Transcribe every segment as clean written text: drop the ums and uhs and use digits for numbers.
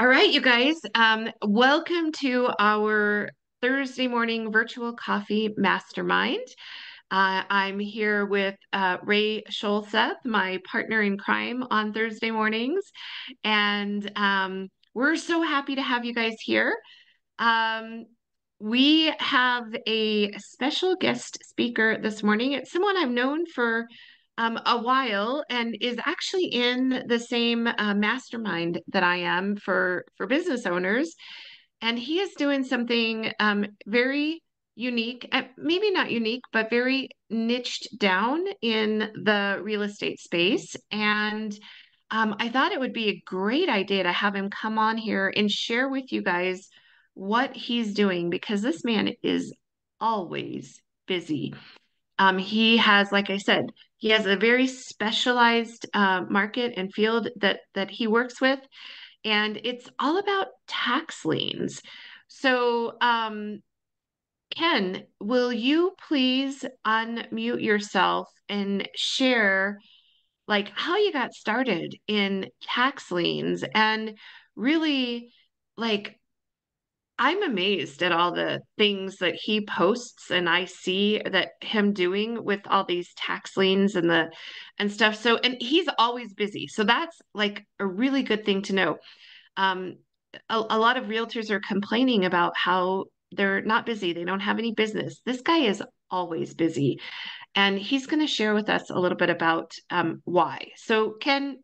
All right, you guys, welcome to our Thursday morning virtual coffee mastermind. I'm here with Ray Scholseth, my partner in crime on Thursday mornings, and we're so happy to have you guys here. Um, we have a special guest speaker this morning. It's someone I've known for a while and is actually in the same mastermind that I am for business owners. And he is doing something very unique, maybe not unique, but very niched down in the real estate space. And I thought it would be a great idea to have him come on here and share with you guys what he's doing because this man is always busy. He has, like I said, he has a very specialized market and field that he works with, and it's all about tax liens. So, Ken, will you please unmute yourself and share like how you got started in tax liens and really like I'm amazed at all the things that he posts and I see that him doing with all these tax liens and stuff. So and he's always busy. So that's like a really good thing to know. Um, a lot of realtors are complaining about how they're not busy. They don't have any business. This guy is always busy. And he's going to share with us a little bit about why. So, Ken,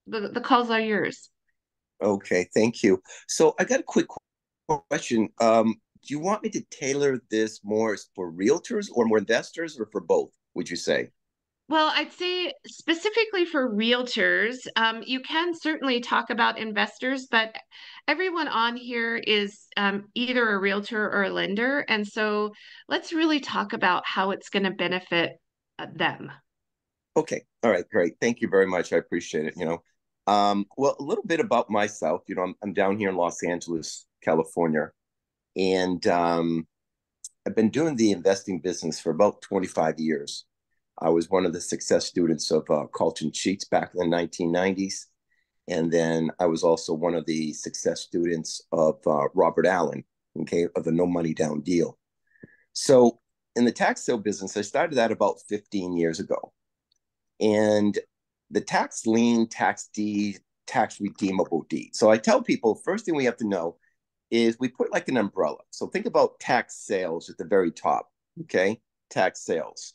the calls are yours. Okay, thank you. So I got a quick question. Do you want me to tailor this more for realtors or more investors or for both, would you say? Well, I'd say specifically for realtors, you can certainly talk about investors, but everyone on here is either a realtor or a lender. And so let's really talk about how it's going to benefit them. Okay, all right, great. Thank you very much. I appreciate it. Well, a little bit about myself. I'm down here in Los Angeles, California, and I've been doing the investing business for about 25 years. I was one of the success students of Carlton Sheets back in the 1990s. And then I was also one of the success students of Robert Allen, okay, of the no money down deal. So in the tax sale business, I started that about 15 years ago. And the tax lien, tax deed, tax redeemable deed. So I tell people, first thing we have to know is we put like an umbrella. So think about tax sales at the very top, okay? Tax sales.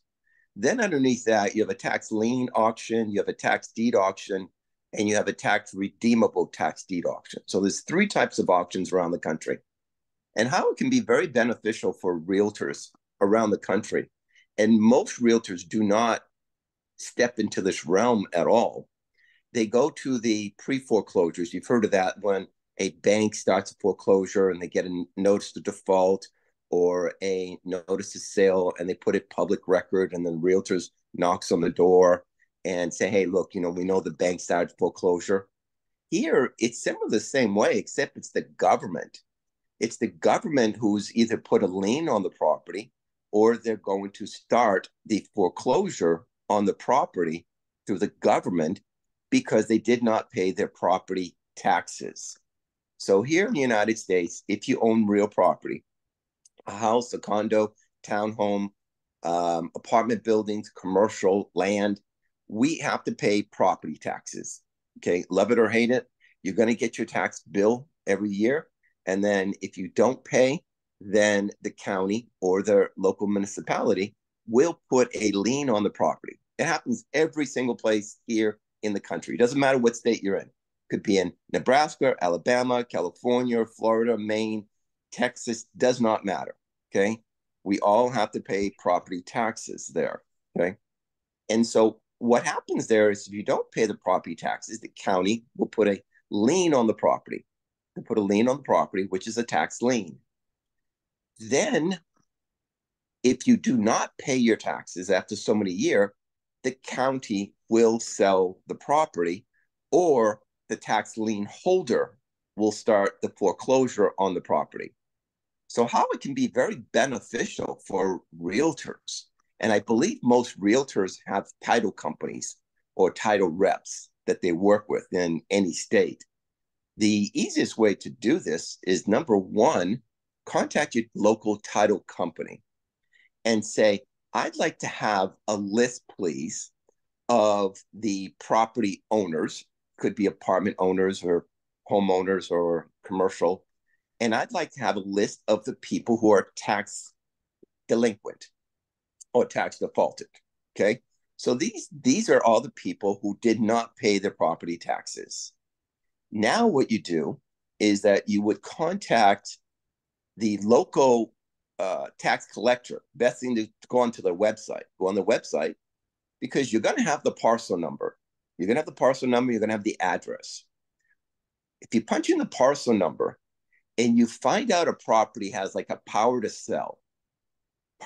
Then underneath that, you have a tax lien auction, you have a tax deed auction, and you have a tax redeemable tax deed auction. So there's three types of auctions around the country. And how it can be very beneficial for realtors around the country. And most realtors do not step into this realm at all. They go to the pre-foreclosures. You've heard of that when a bank starts a foreclosure and they get a notice to default or a notice of sale and they put it public record and then realtors knocks on the door and say, hey, look, we know the bank started foreclosure. Here, it's similar the same way, except it's the government. It's the government who's either put a lien on the property or they're going to start the foreclosure on the property through the government because they did not pay their property taxes. So here in the United States, if you own real property, a house, a condo, townhome, apartment buildings, commercial land, we have to pay property taxes. Okay, love it or hate it, you're going to get your tax bill every year. And then if you don't pay, then the county or the local municipality will put a lien on the property. It happens every single place here in the country. It doesn't matter what state you're in. Could be in Nebraska, Alabama, California, Florida, Maine, Texas, does not matter. Okay. We all have to pay property taxes there. Okay. And so what happens there is if you don't pay the property taxes, the county will put a lien on the property. They put a lien on the property, which is a tax lien. Then, if you do not pay your taxes after so many years, the county will sell the property or the tax lien holder will start the foreclosure on the property. So how it can be very beneficial for realtors, and I believe most realtors have title companies or title reps that they work with in any state. The easiest way to do this is number one, contact your local title company and say, I'd like to have a list, please, of the property owners, could be apartment owners or homeowners or commercial. And I'd like to have a list of the people who are tax delinquent or tax defaulted. Okay. So these are all the people who did not pay their property taxes. Now what you do is that you would contact the local tax collector. Best thing to go onto their website. Go on the website because you're going to have the parcel number. You're going to have the parcel number. You're going to have the address. If you punch in the parcel number and you find out a property has like a power to sell,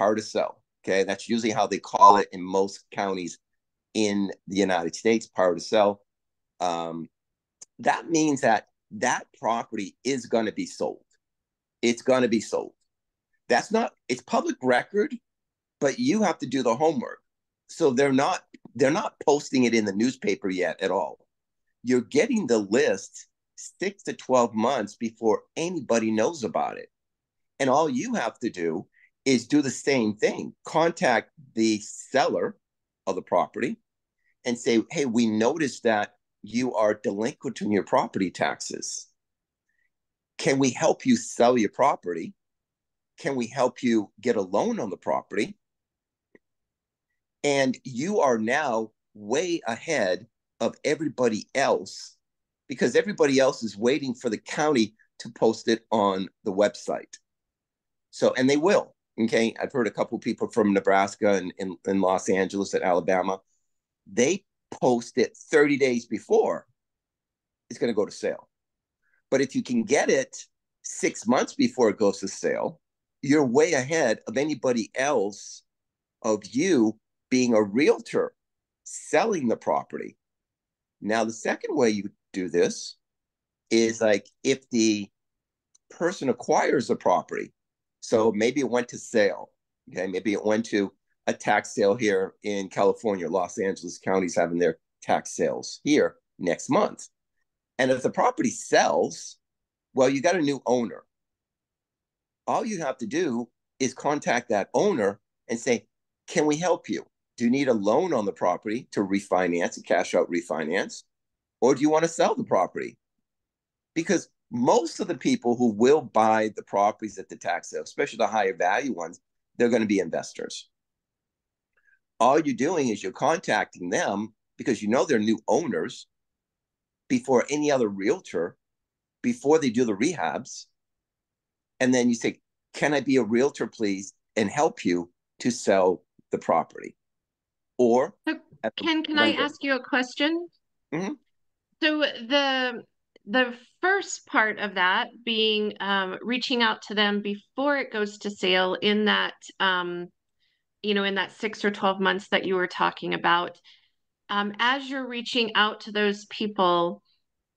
okay, that's usually how they call it in most counties in the United States, power to sell. That means that that property is going to be sold. It's going to be sold. That's not, it's public record, but you have to do the homework. So they're not posting it in the newspaper yet at all. You're getting the list 6 to 12 months before anybody knows about it. And all you have to do is do the same thing. Contact the seller of the property and say, hey, we noticed that you are delinquent in your property taxes. Can we help you sell your property? Can we help you get a loan on the property? And you are now way ahead of everybody else because everybody else is waiting for the county to post it on the website. So, and they will. Okay. I've heard a couple of people from Nebraska and in Los Angeles and Alabama. They post it 30 days before it's going to go to sale. But if you can get it 6 months before it goes to sale, you're way ahead of anybody else of you being a realtor selling the property. Now, the second way you do this is like if the person acquires a property, so maybe it went to sale, okay, maybe it went to a tax sale here in California, Los Angeles County's having their tax sales here next month. And if the property sells, well, you got a new owner. All you have to do is contact that owner and say, can we help you? Do you need a loan on the property to refinance, a cash out refinance? Or do you want to sell the property? Because most of the people who will buy the properties at the tax sale, especially the higher value ones, they're going to be investors. All you're doing is you're contacting them because you know they're new owners before any other realtor, before they do the rehabs. And then you say, can I be a realtor, please, and help you to sell the property? Or So can I ask you a question? Mm-hmm. So the first part of that being reaching out to them before it goes to sale in that in that 6 or 12 months that you were talking about, as you're reaching out to those people,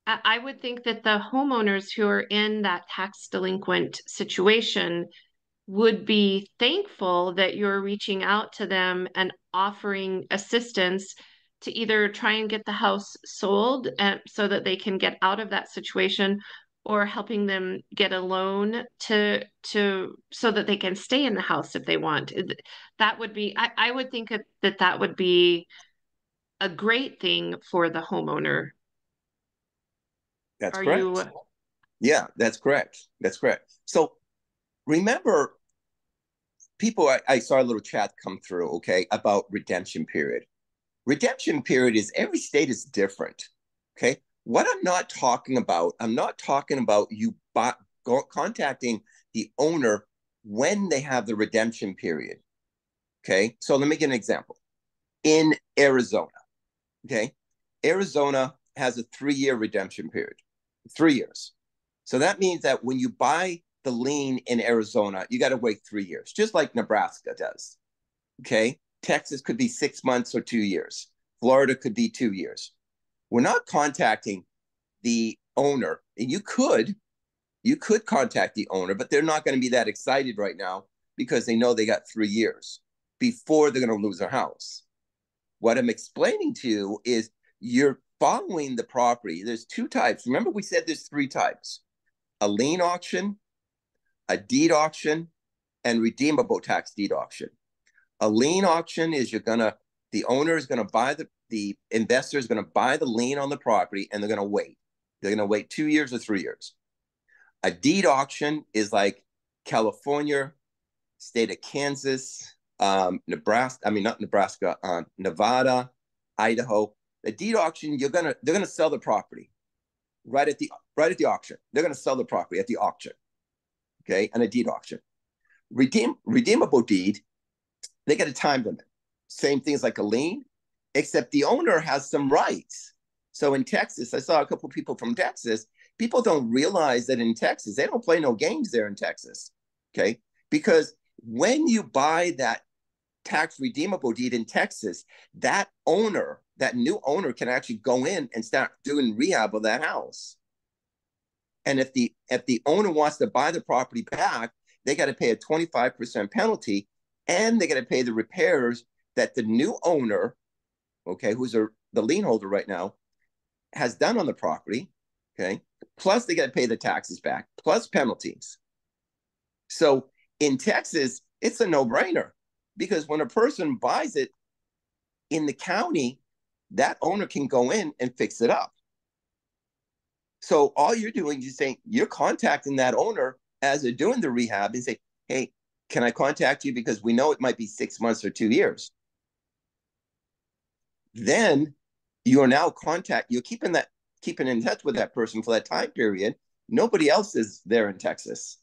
I would think that the homeowners who are in that tax delinquent situation would be thankful that you're reaching out to them and offering assistance to either try and get the house sold so that they can get out of that situation, or helping them get a loan to so that they can stay in the house if they want. That would be, I would think that would be a great thing for the homeowner. That's Are correct. you? Yeah, that's correct. That's correct. So remember, people, I saw a little chat come through, okay, about redemption period. Redemption period is every state is different, okay? What I'm not talking about you contacting the owner when they have the redemption period, okay? So let me give an example. In Arizona, okay, Arizona has a 3-year redemption period, 3 years. So that means that when you buy the lien in Arizona, you got to wait 3 years, just like Nebraska does. Okay. Texas could be 6 months or 2 years. Florida could be 2 years. We're not contacting the owner. And you could contact the owner, but they're not going to be that excited right now because they know they got 3 years before they're going to lose their house. What I'm explaining to you is you're following the property, there's two types. Remember, we said there's three types: a lien auction, a deed auction, and redeemable tax deed auction. A lien auction is the owner is gonna buy the investor is gonna buy the lien on the property, and they're gonna wait. They're gonna wait 2 years or 3 years. A deed auction is like California, state of Kansas, Nebraska. I mean, not Nebraska, Nevada, Idaho. A deed auction, they're gonna sell the property right at the auction. They're gonna sell the property at the auction. Okay, and a deed auction. Redeemable deed, they get a time limit. Same thing as like a lien, except the owner has some rights. So in Texas, I saw a couple of people from Texas. People don't realize that in Texas, they don't play no games there in Texas. Okay, because when you buy that tax redeemable deed in Texas, that new owner can actually go in and start doing rehab of that house. And if the owner wants to buy the property back, they got to pay a 25% penalty, and they got to pay the repairs that the new owner, okay, who's the lien holder right now, has done on the property. Okay, plus they got to pay the taxes back, plus penalties. So in Texas, it's a no-brainer, because when a person buys it in the county, that owner can go in and fix it up. So all you're doing is saying, you're contacting that owner as they're doing the rehab and say, hey, can I contact you? Because we know it might be 6 months or 2 years. Then you are now you're keeping in touch with that person for that time period. Nobody else is there in Texas.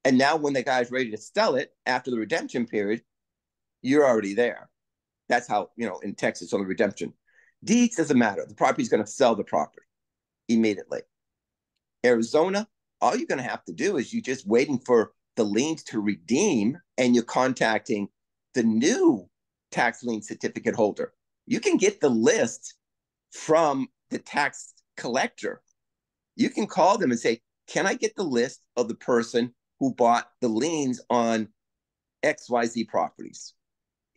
And now when the guy's ready to sell it after the redemption period, you're already there. That's how, in Texas on the redemption. Deeds doesn't matter. The property's going to sell the property immediately. Arizona, all you're going to have to do is you're just waiting for the liens to redeem, and you're contacting the new tax lien certificate holder. You can get the list from the tax collector. You can call them and say, can I get the list of the person who bought the liens on XYZ properties?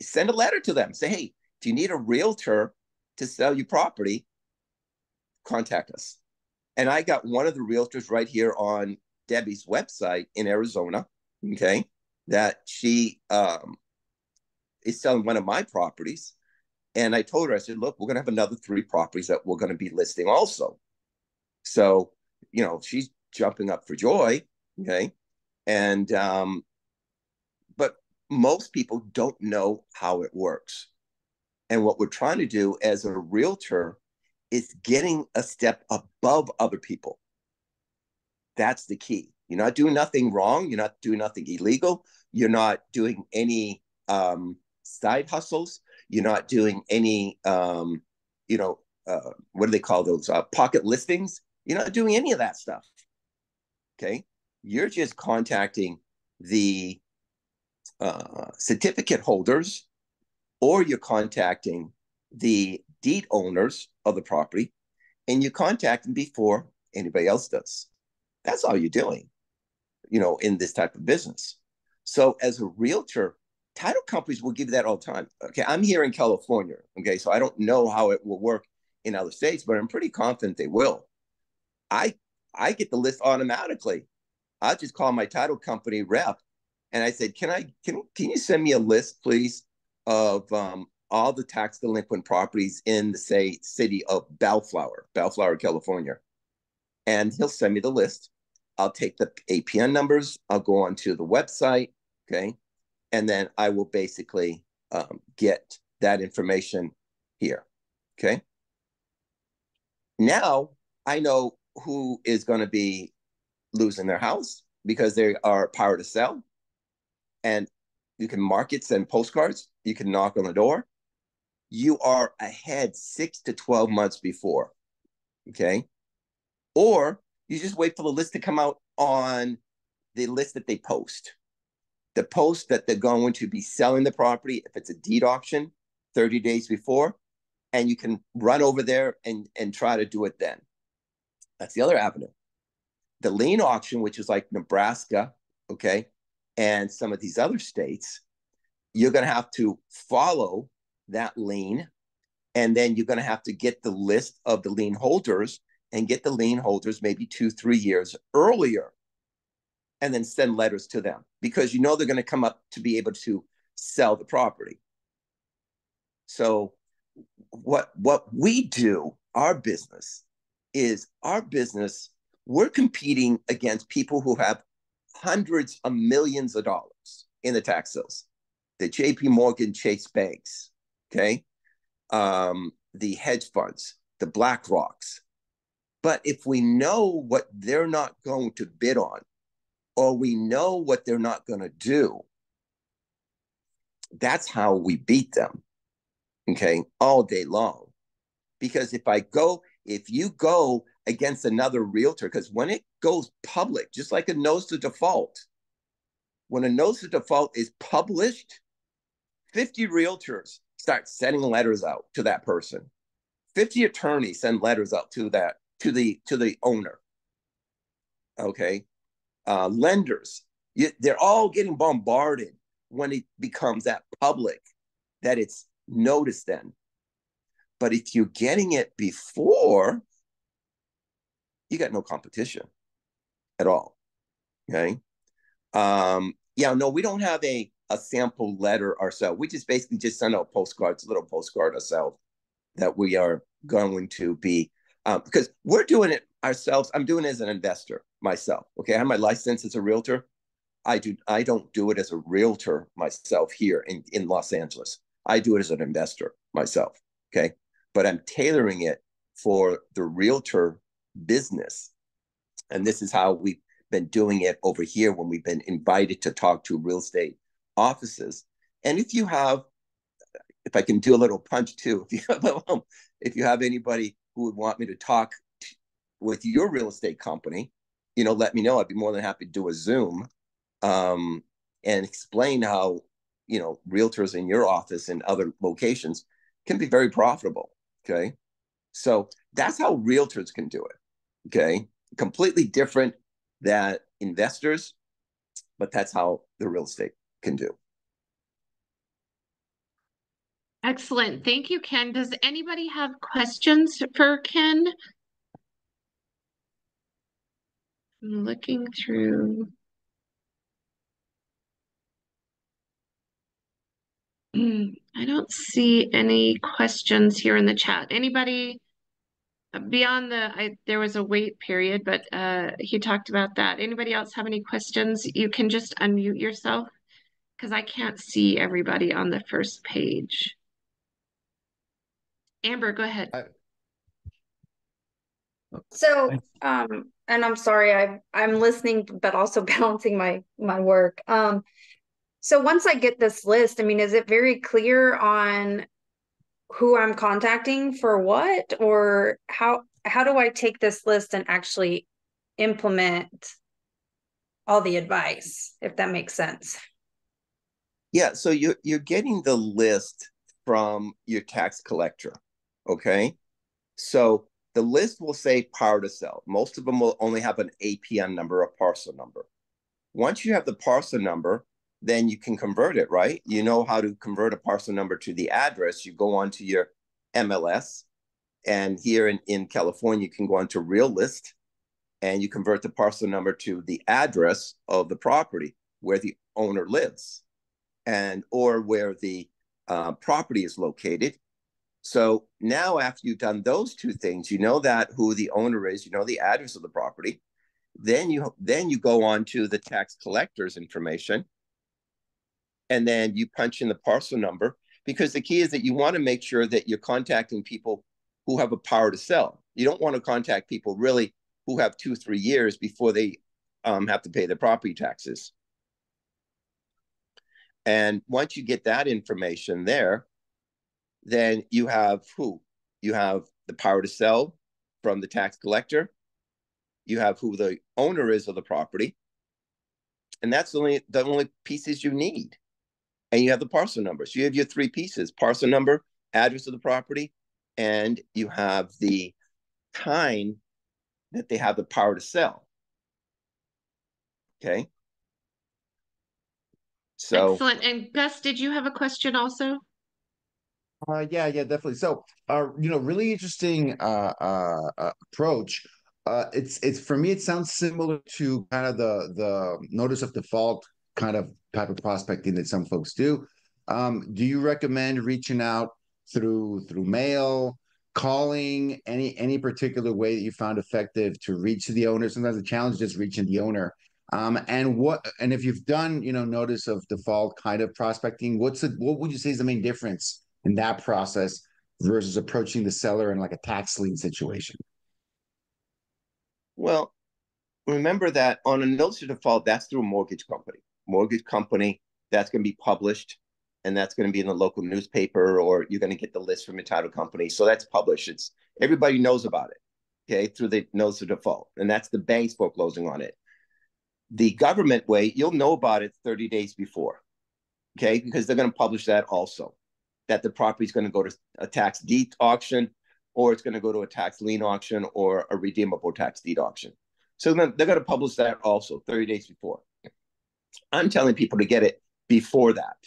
Send a letter to them. Say, hey, do you need a realtor to sell your property? Contact us. And I got one of the realtors right here on Debbie's website in Arizona, okay, that she is selling one of my properties. And I told her, I said, look, we're going to have another 3 properties that we're going to be listing also. So, she's jumping up for joy, okay? And, but most people don't know how it works. And what we're trying to do as a realtor is getting a step above other people. That's the key. You're not doing nothing wrong. You're not doing nothing illegal. You're not doing any side hustles. You're not doing any, what do they call those? Pocket listings. You're not doing any of that stuff. Okay. You're just contacting the certificate holders, or you're contacting the deed owners of the property, and you contact them before anybody else does. That's all you're doing, in this type of business. So as a realtor, title companies will give you that all the time. Okay, I'm here in California. Okay, so I don't know how it will work in other states, but I'm pretty confident they will. I get the list automatically. I just call my title company rep, and I said, can you send me a list, please, of all the tax delinquent properties in the city of Bellflower, California. And he'll send me the list. I'll take the APN numbers. I'll go onto the website. Okay. And then I will basically get that information here. Okay. Now I know who is going to be losing their house because they are power to sell. And you can market, send postcards. You can knock on the door. You are ahead 6 to 12 months before. Okay. Or you just wait for the list to come out on the list that they post. The post that they're going to be selling the property, if it's a deed auction, 30 days before, and you can run over there and try to do it then. That's the other avenue. The lien auction, which is like Nebraska, okay, and some of these other states, you're going to have to follow that lien And then you're going to have to get the list of the lien holders and get the lien holders maybe 2-3 years earlier, and then send letters to them because you know they're going to come up to be able to sell the property. So what we do, our business, we're competing against people who have hundreds of millions of dollars in the tax sales, the JP Morgan Chase banks, okay, the hedge funds, the Black Rocks. But if we know what they're not going to bid on, or we know what they're not going to do, that's how we beat them, okay, all day long. Because if you go against another realtor, because when it goes public, just like a notice of default, when a notice of default is published, 50 realtors start sending letters out to that person. 50 attorneys send letters out to the owner. Okay. Lenders, they're all getting bombarded when it becomes that public, that it's noticed then. But if you're getting it before, you got no competition at all. Okay. Yeah, no, we don't have a sample letter ourselves. We just basically just send out postcards, a little postcard ourselves that we are going to be, because we're doing it ourselves. I'm doing it as an investor myself. Okay. I have my license as a realtor. I don't do it as a realtor myself here in Los Angeles. I do it as an investor myself. Okay. But I'm tailoring it for the realtor business. And this is how we've been doing it over here when we've been invited to talk to real estate offices. And if I can do a little punch too, if you have anybody who would want me to talk with your real estate company, let me know. I'd be more than happy to do a Zoom, and explain how, realtors in your office and other locations can be very profitable. Okay. So that's how realtors can do it. Okay. Completely different than investors, but that's how the real estate can do. Excellent. Thank you, Ken. Does anybody have questions for Ken? I'm looking through. I don't see any questions here in the chat. Anybody beyond there was a wait period, but he talked about that. Anybody else have any questions? You can just unmute yourself because I can't see everybody on the first page. Amber, go ahead. So, and I'm sorry, I'm listening, but also balancing my work. So once I get this list, I mean, is it very clear on who I'm contacting for what, or how do I take this list and actually implement all the advice, if that makes sense? Yeah, so you're getting the list from your tax collector, okay? So the list will say power to sell. Most of them will only have an APN number, a parcel number. Once you have the parcel number, then you can convert it, right? You know how to convert a parcel number to the address. You go onto your MLS, and here in California, you can go onto Realist, and you convert the parcel number to the address of the property where the owner lives, or where the property is located. So now, after you've done those two things, you know that who the owner is, you know the address of the property. Then you go on to the tax collector's information, and then you punch in the parcel number, because the key is that you want to make sure that you're contacting people who have a power to sell. You don't want to contact people really who have 2-3 years before they have to pay their property taxes. And once you get that information there, then you have the power to sell from the tax collector. You have who the owner is of the property. And that's the only pieces you need. And you have the parcel number. So you have your 3 pieces: parcel number, address of the property, and you have the time that they have the power to sell. Okay. So excellent. And Gus, did you have a question also? Yeah, definitely. So, really interesting approach. It's for me, it sounds similar to kind of the notice of default kind of type of prospecting that some folks do. Do you recommend reaching out through mail, calling, any particular way that you found effective to reach the owner? Sometimes the challenge is just reaching the owner. And if you've done, notice of default kind of prospecting, what would you say is the main difference in that process versus approaching the seller in like a tax lien situation? Well, remember that on a notice of default, that's through a mortgage company. Mortgage company, that's going to be published, and that's going to be in the local newspaper, or you're going to get the list from your title company. So that's published. It's everybody knows about it, okay, through the notice of default, and that's the bank's foreclosing on it. The government way, you'll know about it 30 days before, okay, because they're going to publish that also, that the property is going to go to a tax deed auction, or it's going to go to a tax lien auction or a redeemable tax deed auction. So they're going to publish that also 30 days before. I'm telling people to get it before that.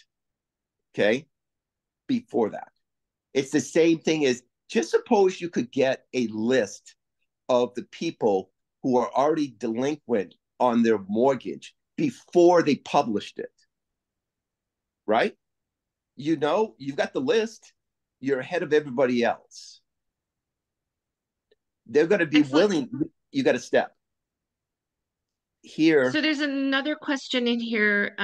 Okay? Before that. It's the same thing as just suppose you could get a list of the people who are already delinquent on their mortgage before they published it. Right? You've got the list. You're ahead of everybody else. They're going to be willing. You got to step here. So there's another question in here,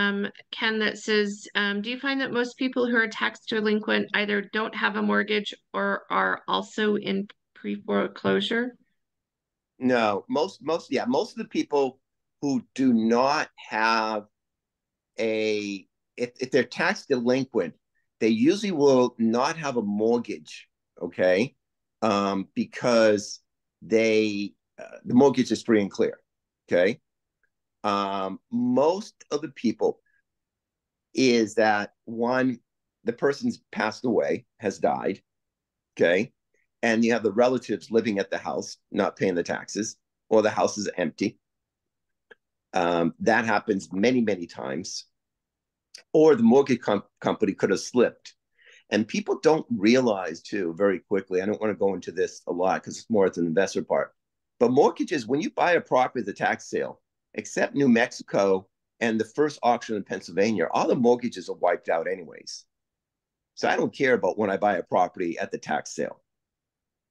Ken, that says, do you find that most people who are tax delinquent either don't have a mortgage or are also in pre-foreclosure? No, most of the people who do not have if they're tax delinquent, they usually will not have a mortgage, okay? Because the mortgage is free and clear, okay? Most of the people is that one, the person's passed away, has died, okay? And you have the relatives living at the house, not paying the taxes, or the house is empty. That happens many, many times. Or the mortgage company could have slipped. And people don't realize, too, very quickly, I don't want to go into this a lot because it's more at the investor part, but mortgages, when you buy a property at the tax sale, except New Mexico and the first auction in Pennsylvania, all the mortgages are wiped out anyways. So I don't care about when I buy a property at the tax sale.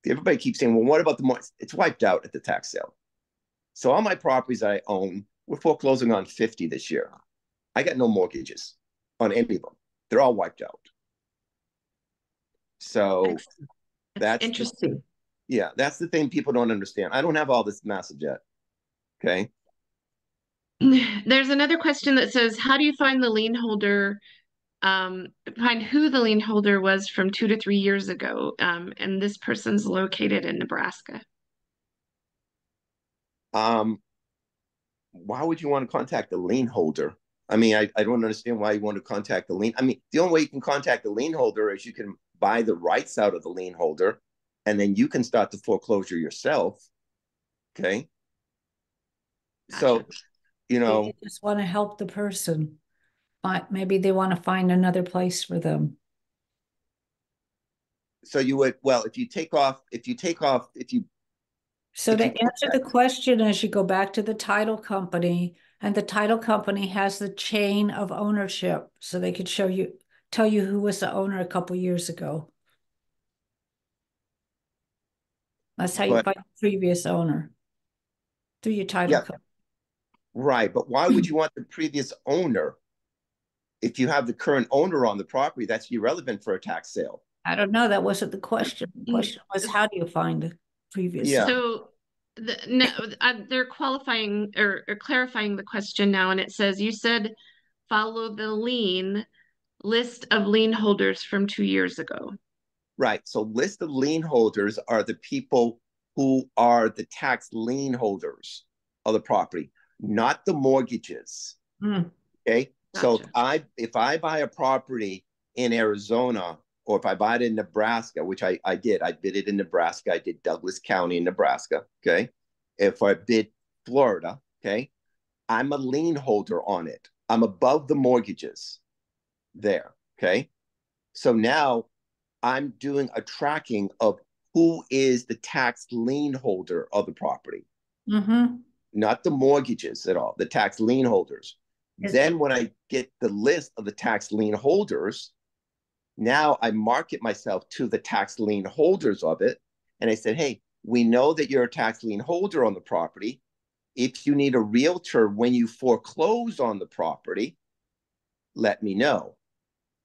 Everybody keeps saying, well, what about the mortgage? It's wiped out at the tax sale. So all my properties I own, we're foreclosing on 50 this year. I got no mortgages on any of them. They're all wiped out. So that's interesting. That's the thing people don't understand. I don't have all this massive yet. Okay. There's another question that says, how do you find the lien holder, find who the lien holder was from 2 to 3 years ago? And this person's located in Nebraska. Why would you want to contact the lien holder? I mean, I don't understand why you want to contact the lien. I mean, the only way you can contact the lien holder is you can buy the rights out of the lien holder, and then you can start the foreclosure yourself. Okay. Gotcha. So, they just want to help the person, but maybe they want to find another place for them. So you would, well, if you So to answer the question, as you go back to the title company, and the title company has the chain of ownership, so they could tell you who was the owner a couple years ago. That's how you find the previous owner, through your title company. Right, but why would you want the previous owner if you have the current owner on the property? That's irrelevant for a tax sale. I don't know. That wasn't the question. The question was, how do you find the previous? Yeah. So they're qualifying or clarifying the question now, and it says, you said follow the lien list of lien holders from 2 years ago. Right. So list of lien holders are the people who are the tax lien holders of the property, not the mortgages. Okay. Gotcha. So if I buy a property in Arizona, or if I buy it in Nebraska, which I did it in Nebraska. I did Douglas County in Nebraska. Okay. If I bid Florida, okay, I'm a lien holder on it. I'm above the mortgages there. Okay. So now I'm doing a tracking of who is the tax lien holder of the property, not the mortgages at all, the tax lien holders. Then when I get the list of the tax lien holders, now I market myself to the tax lien holders of it. And I said, hey, we know that you're a tax lien holder on the property. If you need a realtor when you foreclose on the property, let me know.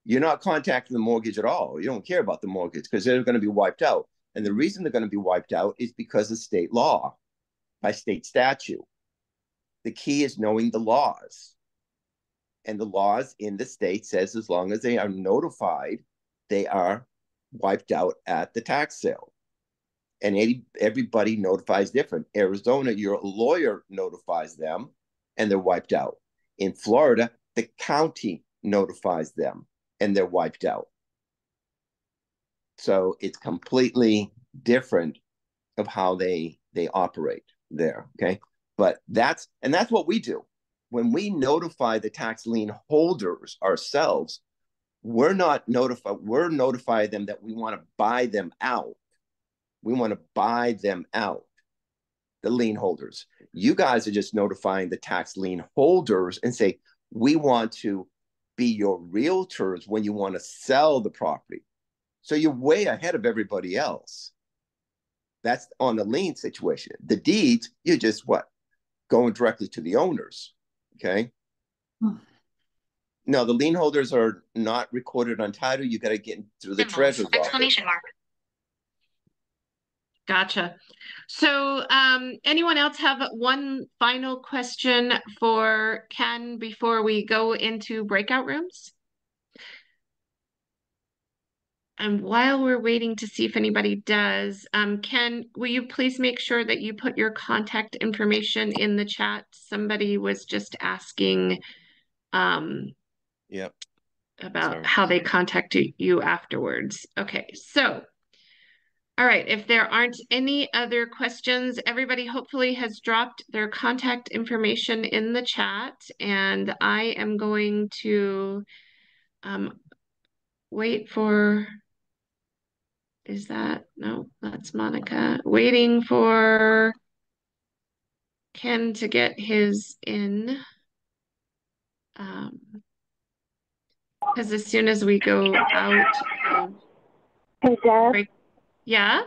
You're not contacting the mortgage at all. You don't care about the mortgage because they're going to be wiped out. And the reason they're going to be wiped out is because of state law, by state statute. The key is knowing the laws. And the laws in the state says as long as they are notified, they are wiped out at the tax sale. And everybody notifies different. Arizona, your lawyer notifies them and they're wiped out. In Florida, the county notifies them and they're wiped out. So it's completely different of how they operate there, okay? But that's what we do. When we notify the tax lien holders ourselves, we're notifying them that we want to buy them out. We want to buy them out, the lien holders. You guys are just notifying the tax lien holders and say, we want to be your realtors when you want to sell the property. So you're way ahead of everybody else. That's on the lien situation. The deeds, you're just going directly to the owners, okay? No, the lien holders are not recorded on title. You got to get through the treasurer's office. Exclamation mark. Gotcha. So anyone else have one final question for Ken before we go into breakout rooms? And while we're waiting to see if anybody does, Ken, will you please make sure that you put your contact information in the chat? Somebody was just asking Yep. about how they contacted you afterwards. Okay, so all right, if there aren't any other questions, everybody hopefully has dropped their contact information in the chat, and I am going to wait for, no, that's Monica. Waiting for Ken to get his in. Because as soon as we go out of Hey, Deb. Yeah?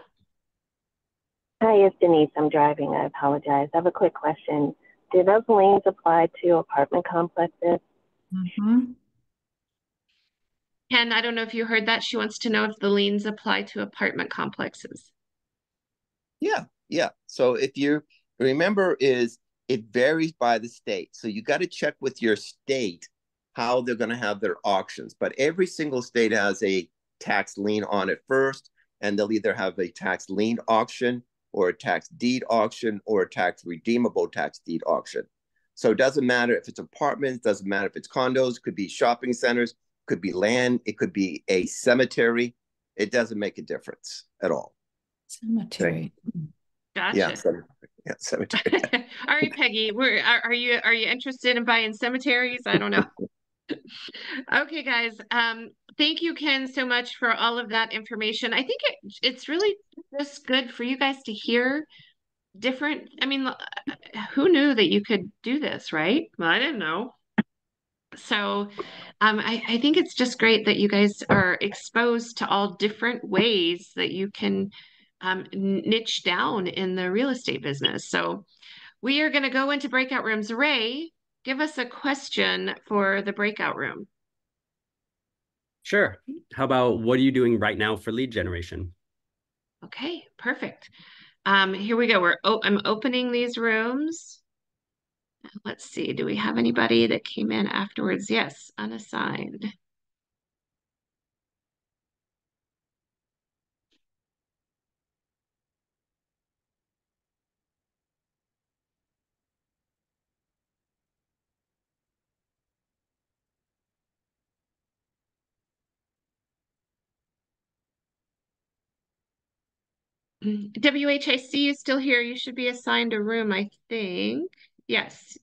Hi, it's Denise. I'm driving. I apologize. I have a quick question. Do those liens apply to apartment complexes? Ken, I don't know if you heard that. She wants to know if the liens apply to apartment complexes. Yeah. So if you remember, it varies by the state. So you got to check with your state how they're going to have their auctions. But every single state has a tax lien on it first, and they'll either have a tax lien auction or a tax deed auction or a tax redeemable tax deed auction. So it doesn't matter if it's apartments, doesn't matter if it's condos, could be shopping centers, could be land, it could be a cemetery. It doesn't make a difference at all. Cemetery. Gotcha. Yeah, cemetery. All right, Peggy, are you interested in buying cemeteries? I don't know. Okay, guys. Thank you, Ken, so much for all of that information. I think it's really just good for you guys to hear different. I mean, who knew that you could do this, right? Well, I didn't know. So I think it's just great that you guys are exposed to all different ways that you can niche down in the real estate business. So we are going to go into breakout rooms. Ray, give us a question for the breakout room. Sure. How about what are you doing right now for lead generation? Okay, perfect. Here we go. I'm opening these rooms. Let's see. Do we have anybody that came in afterwards? Yes, unassigned. WHIC is still here. You should be assigned a room, I think. Yes,